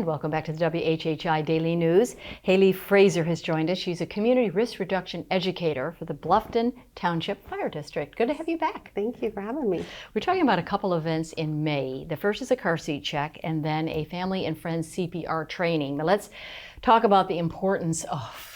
And welcome back to the WHHI Daily News. Haley Frazier has joined us. She's a community risk reduction educator for the Bluffton Township Fire District. Good to have you back. Thank you for having me. We're talking about a couple events in May. The first is a car seat check and then a Family and Friends CPR training. But let's talk about the importance of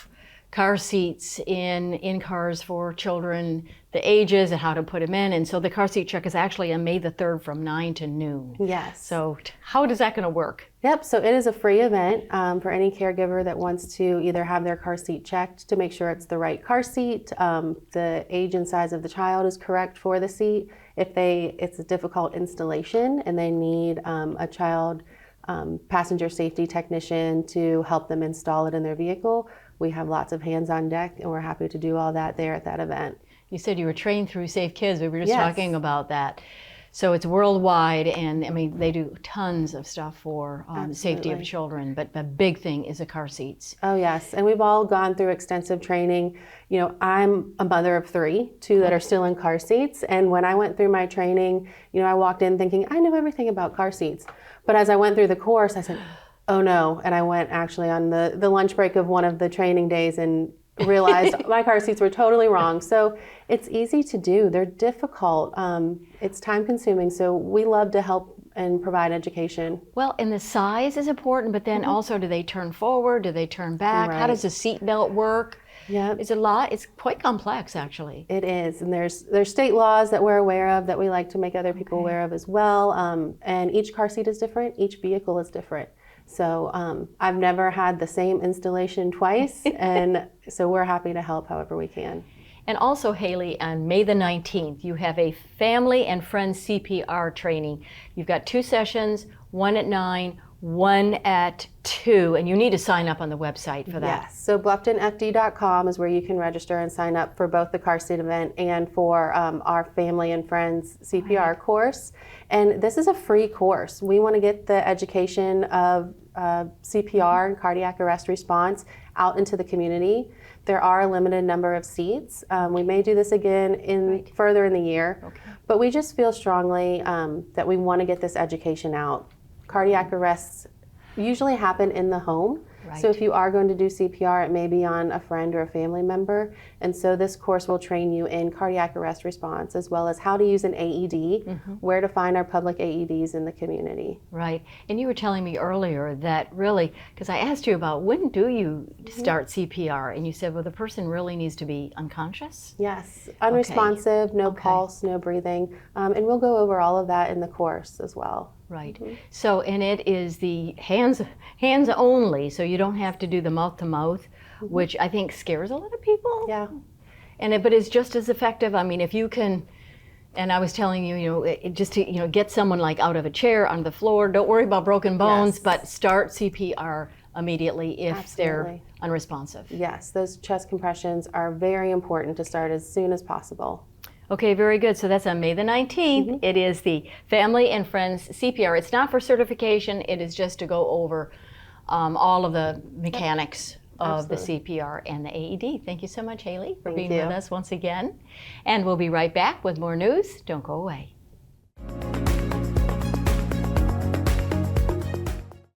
car seats in cars for children, the ages and how to put them in. And so the car seat check is actually on May the 3rd from 9 to noon. Yes. So how is that going to work? Yep, so it is a free event for any caregiver that wants to either have their car seat checked to make sure it's the right car seat, the age and size of the child is correct for the seat. If it's a difficult installation and they need a child passenger safety technician to help them install it in their vehicle, we have lots of hands on deck and we're happy to do all that there at that event. You said you were trained through Safe Kids. We were just talking about that. So it's worldwide, and I mean, they do tons of stuff for the safety of children, but the big thing is the car seats. Oh yes, and we've all gone through extensive training. You know, I'm a mother of three, two that are still in car seats, and when I went through my training, you know, I walked in thinking, I know everything about car seats. But as I went through the course, I said, oh no, and I went actually on the lunch break of one of the training days and realized my car seats were totally wrong. So it's easy to do. They're difficult. It's time consuming. So we love to help and provide education. Well, and the size is important, but then also, do they turn forward? Do they turn back? Right. How does the seat belt work? Yeah, It's a lot. It's quite complex, actually. it is. And there's state laws that we're aware of that we like to make other people aware of as well. And each car seat is different. Each vehicle is different. So I've never had the same installation twice, and so we're happy to help however we can. And also, Haley, on May the 19th, you have a Family and Friends CPR training. You've got 2 sessions, one at 9, one at 2, and you need to sign up on the website for that. Yes, so blufftonfd.com is where you can register and sign up for both the car seat event and for our Family and Friends CPR course. And this is a free course. We want to get the education of CPR and cardiac arrest response out into the community. There are a limited number of seats. We may do this again further in the year, but we just feel strongly that we want to get this education out. Cardiac arrests usually happen in the home. So if you are going to do CPR, it may be on a friend or a family member. And so this course will train you in cardiac arrest response, as well as how to use an AED, where to find our public AEDs in the community. Right. And you were telling me earlier that really, because I asked you about when do you start CPR, and you said, well, the person really needs to be unconscious? Yes, unresponsive, no pulse, no breathing. And we'll go over all of that in the course as well. Right. So, and it is the hands only, so you don't have to do the mouth to mouth, which I think scares a lot of people. Yeah. But it's just as effective. I mean, if you can, and I was telling you, just to, get someone like out of a chair, on the floor, don't worry about broken bones, but start CPR immediately if they're unresponsive. Yes, those chest compressions are very important to start as soon as possible. Okay, very good. So that's on May the 19th. It is the Family and Friends CPR. It's not for certification. It is just to go over all of the mechanics of the CPR and the AED. Thank you so much, Haley, for being with us once again. And we'll be right back with more news. Don't go away.